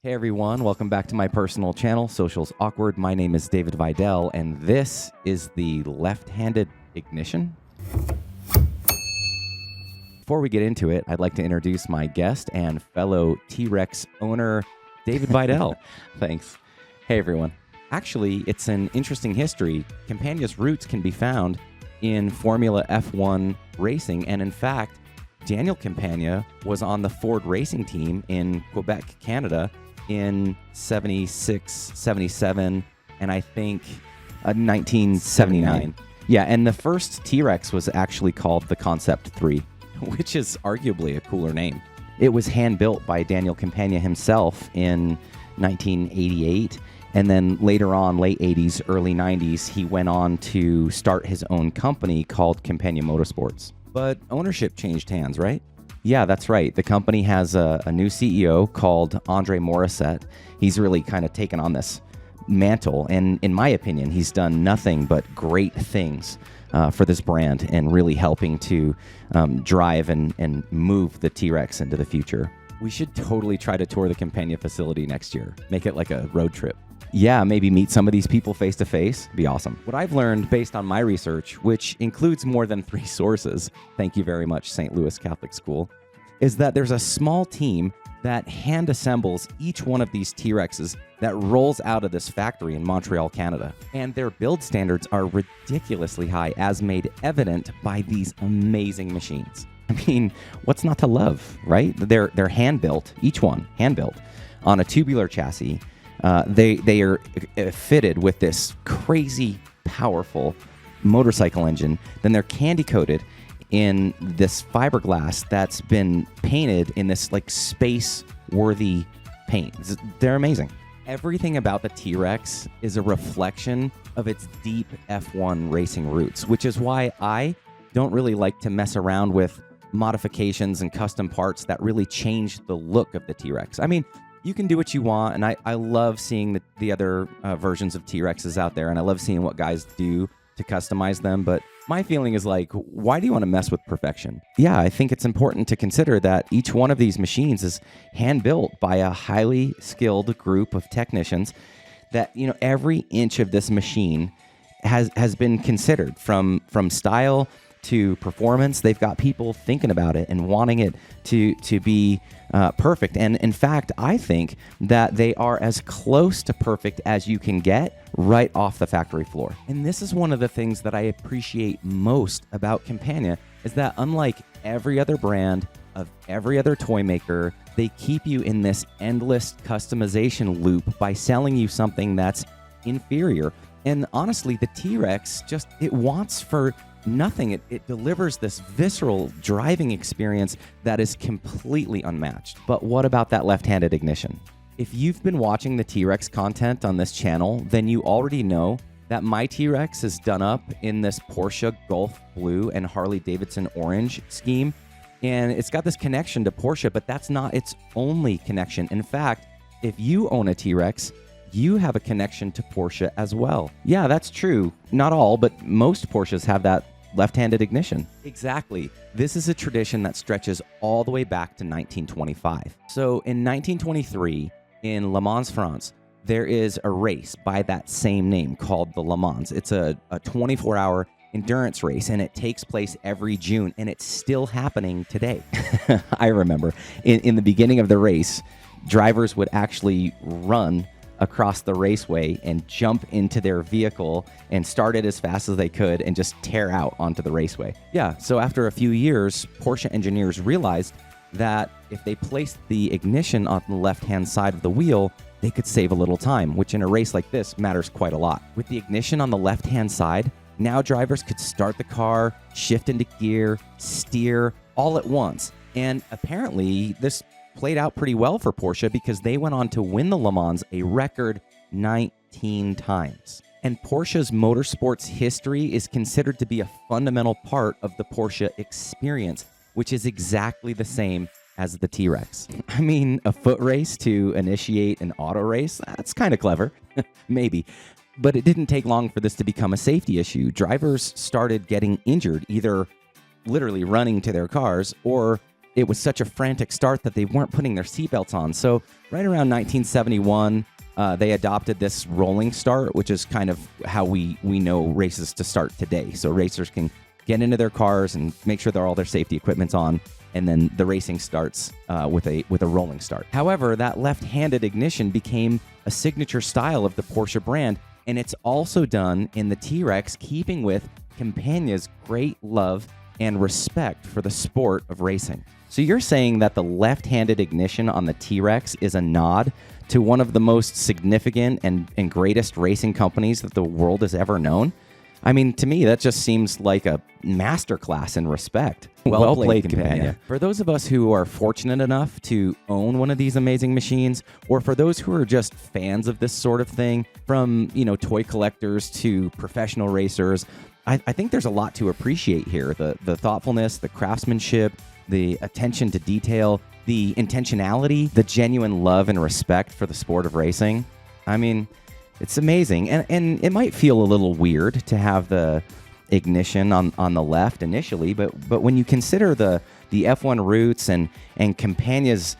Hey everyone, welcome back to my personal channel, Social's Awkward. My name is David Vidal, and this is the left-handed ignition. Before we get into it, I'd like to introduce my guest and fellow TRex owner, David Vidal. Thanks. Hey everyone. Actually, it's an interesting history. Campagna's roots can be found in Formula F1 racing, and in fact, Daniel Campagna was on the Ford racing team in Quebec, Canada, in 76, 77, and I think 1979. Yeah, and the first T-Rex was actually called the Concept 3, which is arguably a cooler name. It was hand-built by Daniel Campagna himself in 1988, and then later on, late 80s, early 90s, he went on to start his own company called Campagna Motorsports. But ownership changed hands, right? Yeah, that's right. The company has a new CEO called Andre Morissette. He's really kind of taken on this mantle, and in my opinion, he's done nothing but great things for this brand and really helping to drive and move the T-Rex into the future. We should totally try to tour the Campagna facility next year. Make it like a road trip. Yeah, maybe meet some of these people face to face. Be awesome. What I've learned based on my research, which includes more than 3 sources, thank you very much, St. Louis Catholic School, is that there's a small team that hand assembles each one of these T-Rexes that rolls out of this factory in Montreal, Canada. And their build standards are ridiculously high, as made evident by these amazing machines. I mean, what's not to love, right? They're hand-built, each one hand-built, on a tubular chassis. They are fitted with this crazy, powerful motorcycle engine. Then they're candy-coated in this fiberglass that's been painted in this like space-worthy paint. They're amazing. Everything about the T-Rex is a reflection of its deep F1 racing roots, which is why I don't really like to mess around with modifications and custom parts that really change the look of the T-Rex. I mean, you can do what you want, and I love seeing the other versions of T-Rexes out there, and I love seeing what guys do to customize them, but my feeling is like, why do you want to mess with perfection? Yeah, I think it's important to consider that each one of these machines is hand-built by a highly skilled group of technicians that, you know, every inch of this machine has been considered from style to performance. They've got people thinking about it and wanting it to be perfect. And in fact, I think that they are as close to perfect as you can get right off the factory floor. And this is one of the things that I appreciate most about Campagna, is that unlike every other brand of every other toy maker, they keep you in this endless customization loop by selling you something that's inferior. And honestly, the T-Rex it wants for nothing. It delivers this visceral driving experience that is completely unmatched. But what about that left-handed ignition? If you've been watching the T-Rex content on this channel, then you already know that my T-Rex is done up in this Porsche Gulf Blue and Harley Davidson Orange scheme. And it's got this connection to Porsche, but that's not its only connection. In fact, if you own a T-Rex, you have a connection to Porsche as well. Yeah, that's true. Not all, but most Porsches have that left-handed ignition. Exactly. This is a tradition that stretches all the way back to 1925. So in 1923, in Le Mans, France, there is a race by that same name called the Le Mans. It's a 24-hour endurance race, and it takes place every June, and it's still happening today. I remember in the beginning of the race, drivers would actually run across the raceway and jump into their vehicle and start it as fast as they could and just tear out onto the raceway. Yeah, so after a few years, Porsche engineers realized that if they placed the ignition on the left-hand side of the wheel, they could save a little time, which in a race like this matters quite a lot. With the ignition on the left-hand side, now drivers could start the car, shift into gear, steer, all at once. And apparently, this played out pretty well for Porsche because they went on to win the Le Mans a record 19 times. And Porsche's motorsports history is considered to be a fundamental part of the Porsche experience, which is exactly the same as the T-Rex. I mean, a foot race to initiate an auto race, that's kind of clever, maybe. But it didn't take long for this to become a safety issue. Drivers started getting injured, either literally running to their cars or it was such a frantic start that they weren't putting their seatbelts on. So right around 1971, they adopted this rolling start, which is kind of how we know races to start today. So racers can get into their cars and make sure that all their safety equipment's on, and then the racing starts with a rolling start. However, that left-handed ignition became a signature style of the Porsche brand, and it's also done in the TRex, keeping with Campagna's great love and respect for the sport of racing. So you're saying that the left-handed ignition on the TRex is a nod to one of the most significant and greatest racing companies that the world has ever known? I mean, to me, that just seems like a masterclass in respect. Well played, Campagna. For those of us who are fortunate enough to own one of these amazing machines, or for those who are just fans of this sort of thing, from toy collectors to professional racers, I think there's a lot to appreciate here. The thoughtfulness, the craftsmanship, the attention to detail, the intentionality, the genuine love and respect for the sport of racing. I mean, it's amazing. And it might feel a little weird to have the ignition on the left initially, but when you consider the F1 roots and Campagna's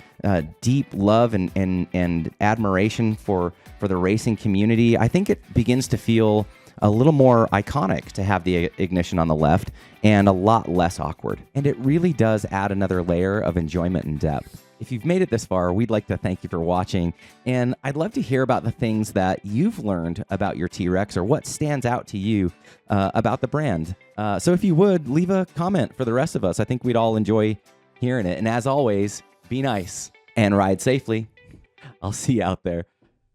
deep love and admiration for the racing community, I think it begins to feel a little more iconic to have the ignition on the left and a lot less awkward. And it really does add another layer of enjoyment and depth. If you've made it this far, we'd like to thank you for watching, and I'd love to hear about the things that you've learned about your TRex or what stands out to you about the brand. So if you would, leave a comment for the rest of us. I think we'd all enjoy hearing it. And as always, be nice and ride safely. I'll see you out there.